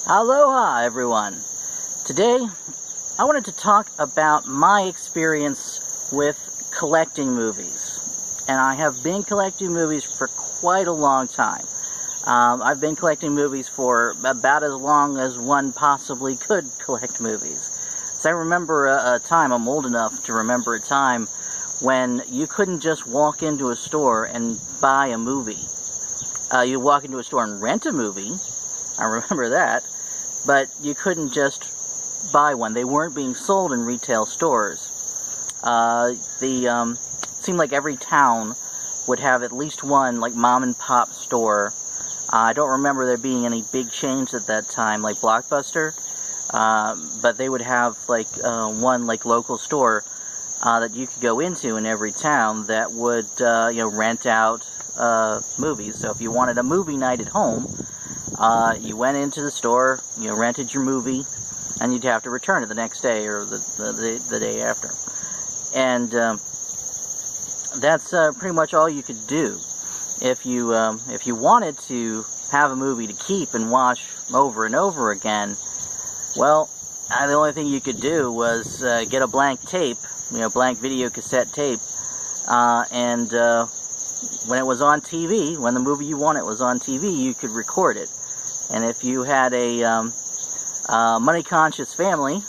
Aloha, everyone. Today, I wanted to talk about my experience with collecting movies. And I have been collecting movies for quite a long time. I've been collecting movies for about as long as one possibly could collect movies. So I remember a time, I'm old enough to remember a time when you couldn't just walk into a store and buy a movie. You walk into a store and rent a movie. I remember that. But you couldn't just buy one. They weren't being sold in retail stores. It seemed like every town would have at least one, like, mom-and-pop store. I don't remember there being any big chains at that time, like Blockbuster. But they would have, like, one, like, local store that you could go into in every town that would, rent out movies. So if you wanted a movie night at home, you went into the store, rented your movie, and you'd have to return it the next day or the day after. And that's pretty much all you could do. If you wanted to have a movie to keep and watch over and over again, well, the only thing you could do was get a blank tape, blank video cassette tape, and when it was on TV, when the movie you wanted was on TV, you could record it. And if you had a money-conscious family,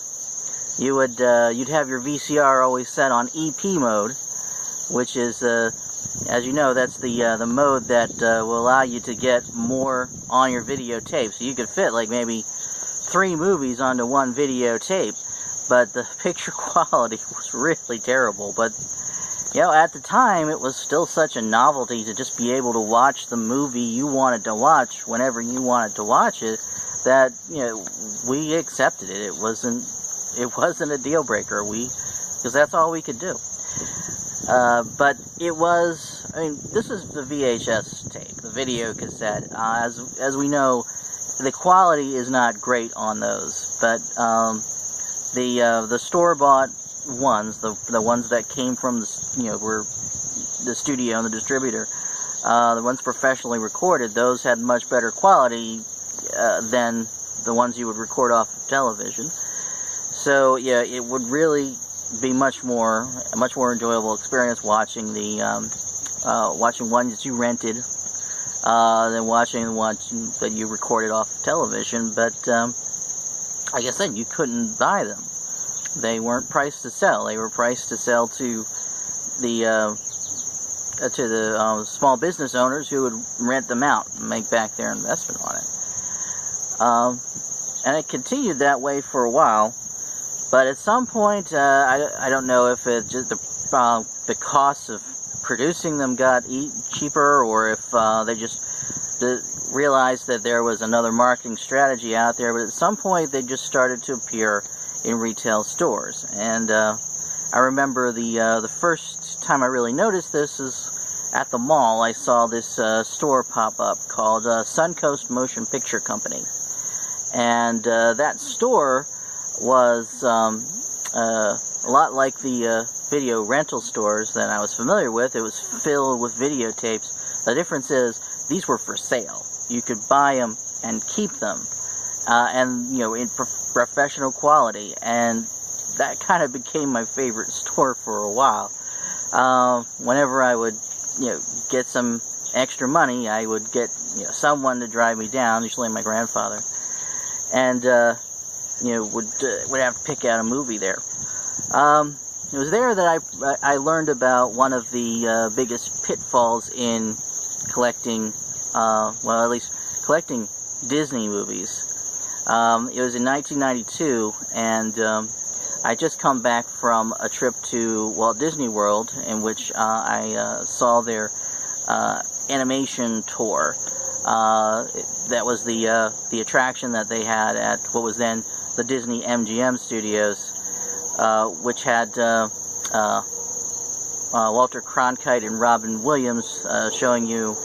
you'd have your VCR always set on EP mode, which is, as you know, that's the mode that will allow you to get more on your videotape. So you could fit like maybe 3 movies onto one videotape, but the picture quality was really terrible. But at the time, it was still such a novelty to just be able to watch the movie you wanted to watch whenever you wanted to watch it, that, we accepted it. It wasn't a deal breaker, because that's all we could do. But it was, this is the VHS tape, the video cassette. As we know, the quality is not great on those, but the store-bought ones, the ones that came from were the studio and the distributor, the ones professionally recorded, those had much better quality than the ones you would record off of television. So it would really be a much more enjoyable experience watching watching one that you rented than watching the one that you recorded off of television. But like I said, you couldn't buy them. They weren't priced to sell. They were priced to sell to the small business owners who would rent them out and make back their investment on it. And it continued that way for a while. But at some point, I don't know if it just the cost of producing them got cheaper, or if they just realized that there was another marketing strategy out there. But at some point, they just started to appear in retail stores. And I remember the first time I really noticed this is at the mall. I saw this store pop up called Suncoast Motion Picture Company, and that store was a lot like the video rental stores that I was familiar with. It was filled with videotapes. The difference is these were for sale. You could buy them and keep them, and in professional quality, and that kind of became my favorite store for a while. Whenever I would get some extra money, I would get someone to drive me down, usually my grandfather, and would have to pick out a movie there. It was there that I learned about one of the biggest pitfalls in collecting, at least collecting Disney movies. It was in 1992, and I just come back from a trip to Walt Disney World, in which I saw their animation tour. That was the attraction that they had at what was then the Disney MGM Studios, which had Walter Cronkite and Robin Williams showing you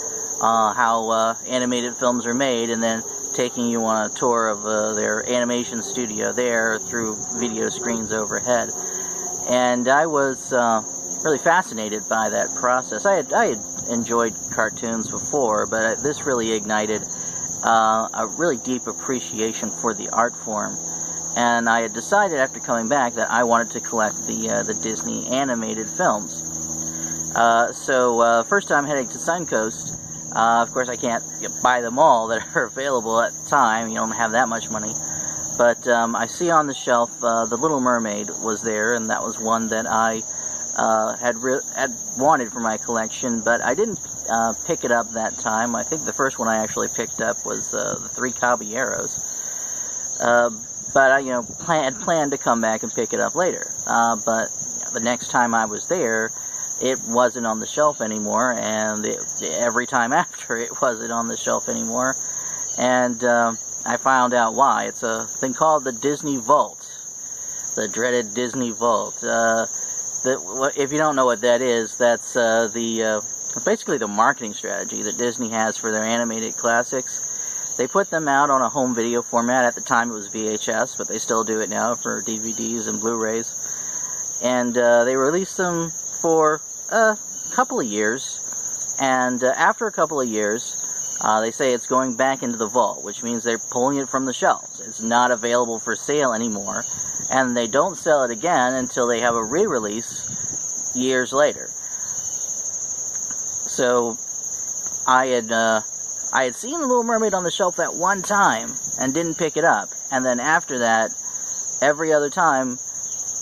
how animated films are made, and then taking you on a tour of their animation studio there through video screens overhead. And I was really fascinated by that process. I had enjoyed cartoons before, but this really ignited a really deep appreciation for the art form. And I had decided after coming back that I wanted to collect the Disney animated films. So first time heading to Suncoast. Of course, I can't buy them all that are available at the time. You don't have that much money. But I see on the shelf The Little Mermaid was there, and that was one that I had wanted for my collection, but I didn't pick it up that time. I think the first one I actually picked up was The Three Caballeros. But I, had planned to come back and pick it up later. But the next time I was there, it wasn't on the shelf anymore, and every time after it wasn't on the shelf anymore. And I found out why. It's a thing called the Disney Vault, the dreaded Disney Vault. If you don't know what that is, that's basically the marketing strategy that Disney has for their animated classics. They put them out on a home video format. At the time it was VHS, but they still do it now for DVDs and Blu-rays. And they released them for a couple of years. And after a couple of years, they say it's going back into the vault, which means they're pulling it from the shelves. It's not available for sale anymore. And they don't sell it again until they have a re-release years later. So I had seen The Little Mermaid on the shelf that one time and didn't pick it up. And then after that, every other time,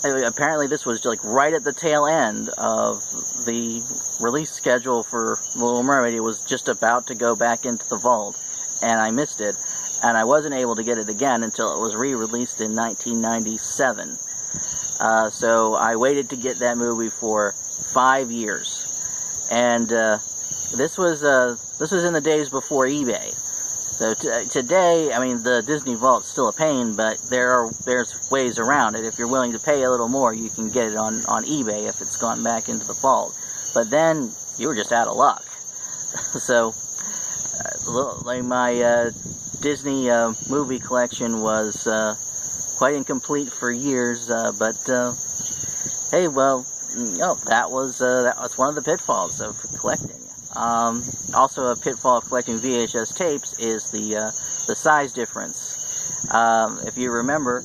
apparently this was like right at the tail end of the release schedule for The Little Mermaid. It was just about to go back into the vault, and I missed it. And I wasn't able to get it again until it was re-released in 1997. So I waited to get that movie for 5 years. And this was in the days before eBay. So today, I mean, the Disney Vault's still a pain, but there's ways around it. If you're willing to pay a little more, you can get it on eBay if it's gone back into the vault. But then you were just out of luck. So, like my Disney movie collection was quite incomplete for years, but hey, well, that was one of the pitfalls of collecting. Also, a pitfall of collecting VHS tapes is the size difference. If you remember,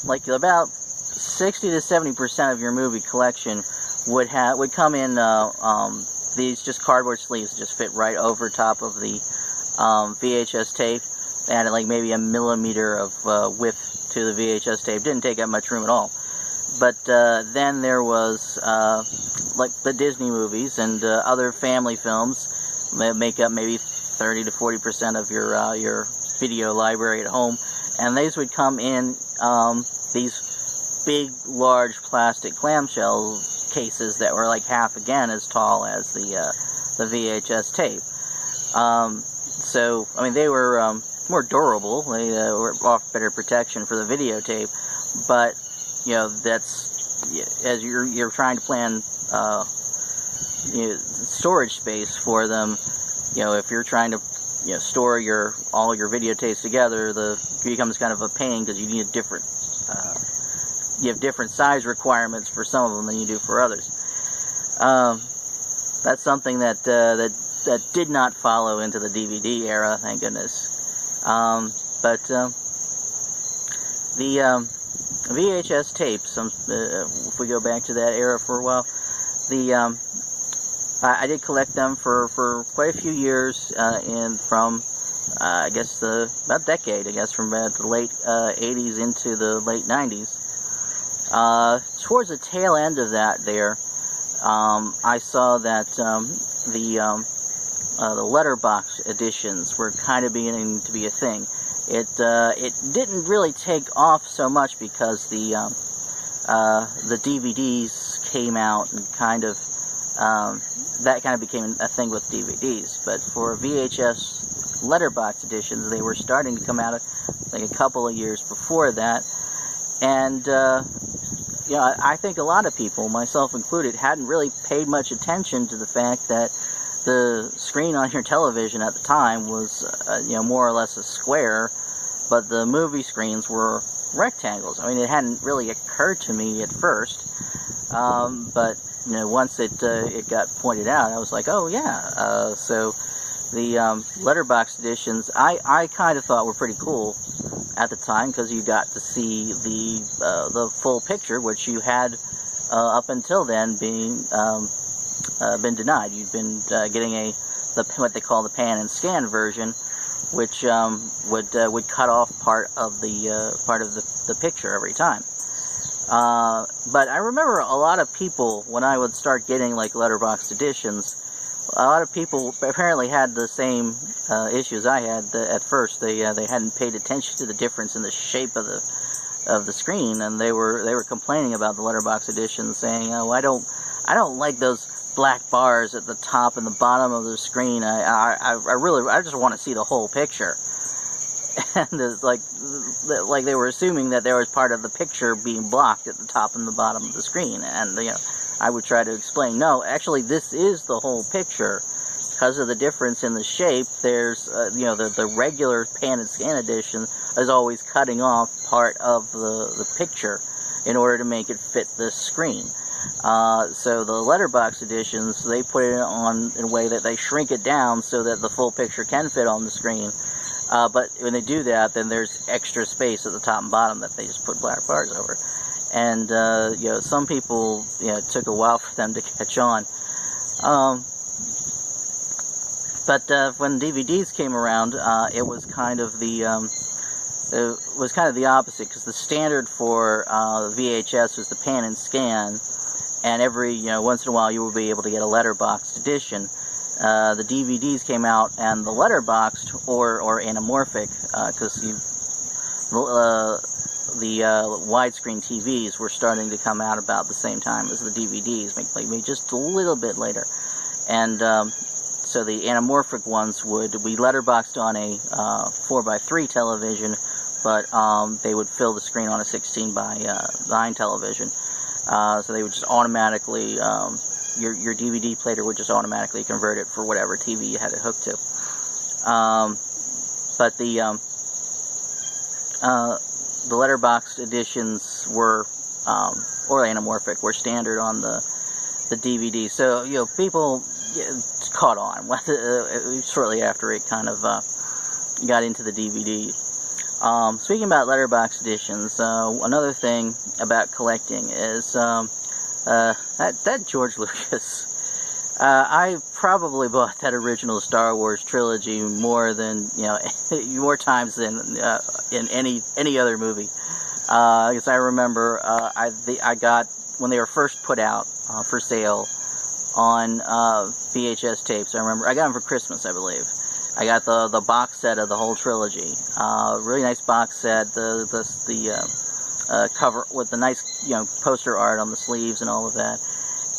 like about 60 to 70% of your movie collection would come in these just cardboard sleeves, just fit right over top of the VHS tape, and like maybe a millimeter of width to the VHS tape. Didn't take up much room at all. But then there was like the Disney movies and other family films that make up maybe 30 to 40% of your video library at home, and these would come in these big, large plastic clamshell cases that were like half again as tall as the VHS tape. So, I mean, they were more durable. They were off better protection for the videotape, but that's as you're trying to plan storage space for them. If you're trying to store all your videotapes together, it becomes kind of a pain because you need you have different size requirements for some of them than you do for others. That's something that did not follow into the DVD era, thank goodness. But the VHS tapes, if we go back to that era for a while, I did collect them for quite a few years, from I guess about a decade, I guess, from the late 80s into the late 90s. Towards the tail end of that there, I saw that the letterbox editions were kind of beginning to be a thing. It didn't really take off so much because the DVDs came out and that kind of became a thing with DVDs. But for VHS letterbox editions, they were starting to come out like a couple of years before that. And I think a lot of people, myself included, hadn't really paid much attention to the fact that the screen on your television at the time was, more or less a square, but the movie screens were rectangles. I mean, it hadn't really occurred to me at first, but once it got pointed out, I was like, oh yeah. So the letterbox editions, I kind of thought were pretty cool at the time, because you got to see the full picture, which you had up until then been denied. You'd been getting what they call the pan and scan version, which would cut off part of the picture every time. But I remember a lot of people, when I would start getting like letterboxed editions, a lot of people apparently had the same issues I had at first. They hadn't paid attention to the difference in the shape of the screen, and they were complaining about the letterbox edition, saying, "Oh, I don't like those black bars at the top and the bottom of the screen. I just want to see the whole picture." And it's like they were assuming that there was part of the picture being blocked at the top and the bottom of the screen, and I would try to explain, no, actually this is the whole picture. Because of the difference in the shape, there's the regular pan and scan edition is always cutting off part of the picture in order to make it fit the screen. So the letterbox editions, they put it on in a way that they shrink it down so that the full picture can fit on the screen. But when they do that, then there's extra space at the top and bottom that they just put black bars over. And some people, it took a while for them to catch on. But when DVDs came around, it was kind of the opposite, because the standard for VHS was the pan and scan, and every once in a while you would be able to get a letterboxed edition. The DVDs came out, and the letterboxed or anamorphic, because the widescreen TVs were starting to come out about the same time as the DVDs, maybe just a little bit later. And so the anamorphic ones would be letterboxed on a 4x3 television, but they would fill the screen on a 16:9 television. So they would just automatically, your DVD player would just automatically convert it for whatever TV you had it hooked to. But the letterboxed editions were, or anamorphic, were standard on the DVD. So people caught on shortly after it kind of got into the DVD. Speaking about letterbox editions, another thing about collecting is that George Lucas. I probably bought that original Star Wars trilogy more times than in any other movie. Because I remember I got, when they were first put out for sale on VHS tapes. I remember I got them for Christmas, I believe. I got the box set of the whole trilogy. Really nice box set. The cover with the nice poster art on the sleeves and all of that.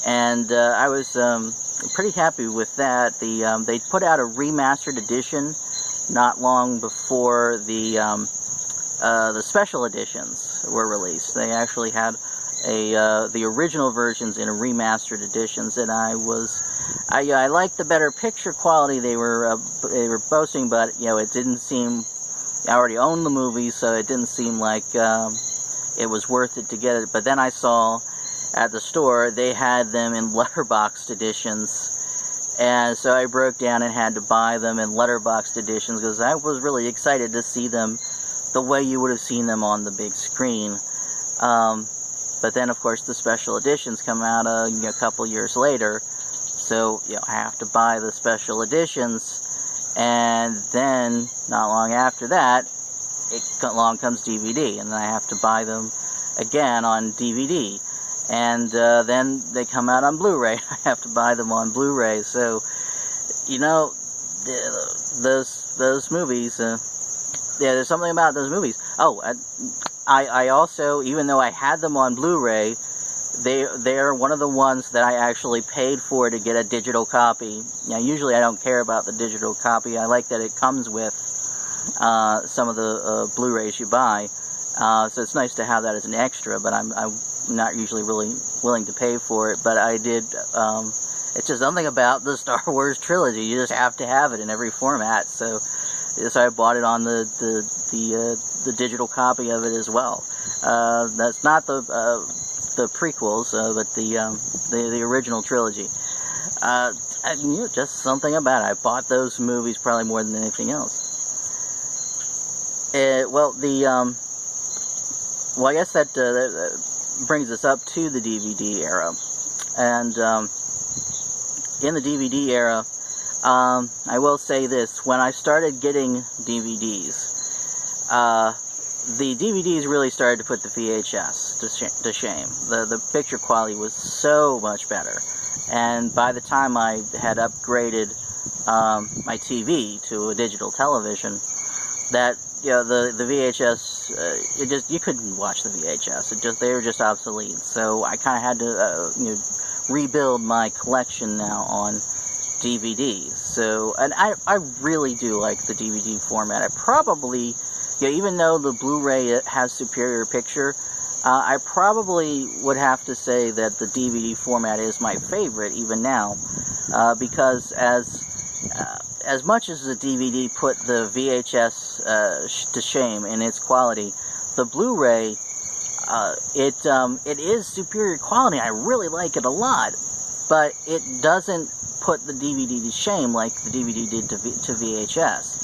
And I was pretty happy with that. They put out a remastered edition not long before the special editions were released. They actually had the original versions in remastered editions, and I liked the better picture quality they were boasting, but it didn't seem, I already owned the movie, so it didn't seem like it was worth it to get it. But then I saw at the store they had them in letterboxed editions, and so I broke down and had to buy them in letterboxed editions, because I was really excited to see them the way you would have seen them on the big screen. But then, of course, the special editions come out a couple years later, so I have to buy the special editions, and then not long after that, along comes DVD, and then I have to buy them again on DVD, and then they come out on Blu-ray. I have to buy them on Blu-ray. So those movies. There's something about those movies. Oh, I also, even though I had them on Blu-ray, they're one of the ones that I actually paid for to get a digital copy. Usually I don't care about the digital copy. I like that it comes with some of the Blu-rays you buy. So it's nice to have that as an extra, but I'm not usually really willing to pay for it. But I did. It's just something about the Star Wars trilogy. You just have to have it in every format. So I bought it on the digital copy of it as well. That's not the prequels, but the original trilogy. just something about it. I bought those movies probably more than anything else. Well, I guess that brings us up to the DVD era. And in the DVD era, I will say this. When I started getting DVDs, the DVDs really started to put the VHS to shame. The picture quality was so much better. And by the time I had upgraded my TV to a digital television, that the VHS, you couldn't watch the VHS. They were just obsolete. So I kind of had to rebuild my collection now on DVDs. So, and I really do like the DVD format. I probably, even though the Blu-ray has superior picture, I probably would have to say that the DVD format is my favorite even now, because as much as the DVD put the VHS to shame in its quality, the Blu-ray, it is superior quality. I really like it a lot, but it doesn't put the DVD to shame like the DVD did to VHS.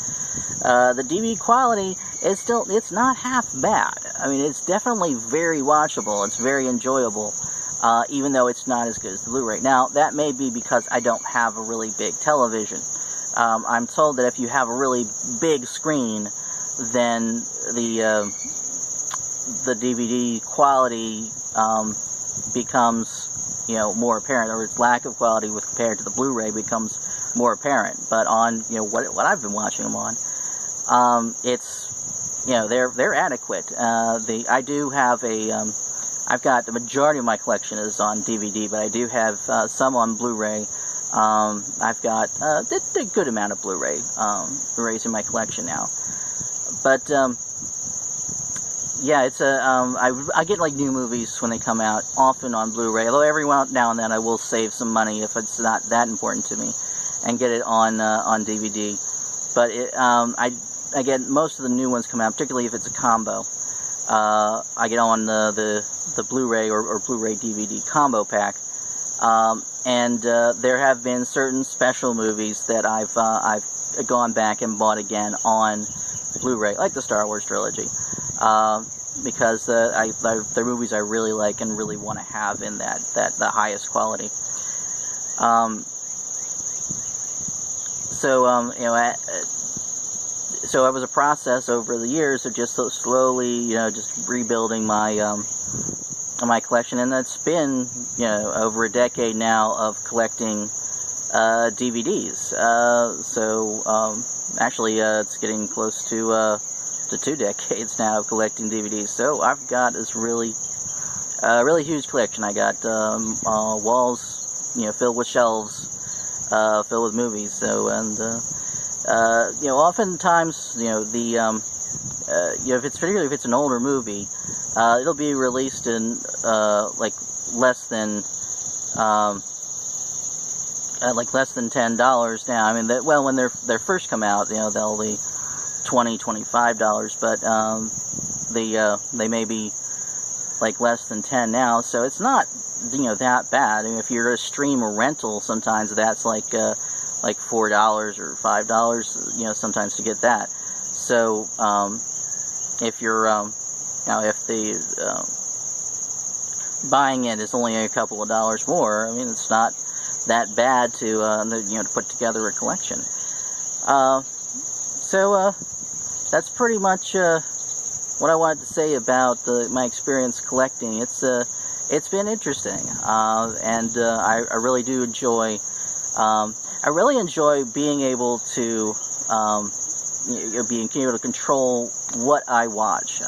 The DVD quality is it's not half bad. I mean, it's definitely very watchable. It's very enjoyable, even though it's not as good as the Blu-ray. Now, that may be because I don't have a really big television. I'm told that if you have a really big screen, then the DVD quality becomes, more apparent, or its lack of quality with compared to the Blu-ray becomes more apparent. But on, what I've been watching them on, it's, they're adequate. I do have I've got the majority of my collection is on DVD, but I do have some on Blu-ray. I've got a good amount of Blu-rays in my collection now. But yeah, it's I get like new movies when they come out, often on Blu-ray. Although every now and then I will save some money if it's not that important to me, and get it on DVD. But I get most of the new ones come out, particularly if it's a combo. I get on the Blu-ray or Blu-ray DVD combo pack. And there have been certain special movies that I've gone back and bought again on Blu-ray, like the Star Wars trilogy, because they're movies I really like and really want to have in the highest quality. So it was a process over the years of just so slowly, just rebuilding my my collection, and that's been, over a decade now of collecting DVDs. Actually, it's getting close to 2 decades now of collecting DVDs. So I've got this really huge collection. I got walls, filled with shelves, filled with movies. So, and oftentimes, particularly if it's an older movie, it'll be released in like less than $10 now. I mean, when they first come out, they'll be $20, $25, but they may be like less than 10 now. So it's not that bad. I mean, if you're a stream or rental, sometimes that's like $4 or $5, sometimes to get that. So if you're if the buying it is only a couple of dollars more, I mean, it's not that bad to to put together a collection. So that's pretty much what I wanted to say about my experience collecting. It's been interesting, and I really do enjoy. I really enjoy being able to being able to control what I watch.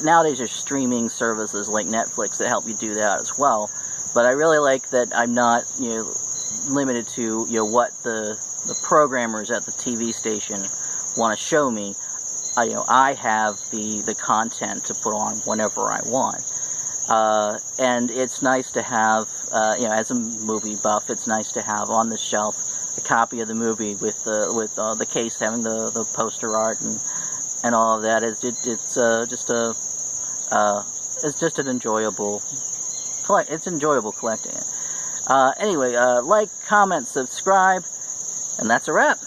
Nowadays there's streaming services like Netflix that help you do that as well. But I really like that I'm not limited to what the programmers at the TV station want to show me. I have the content to put on whenever I want. And it's nice to have, as a movie buff, it's nice to have on the shelf a copy of the movie with the case having the poster art and all of that. It's just an enjoyable. It's enjoyable collecting it. Anyway, like, comment, subscribe, and that's a wrap.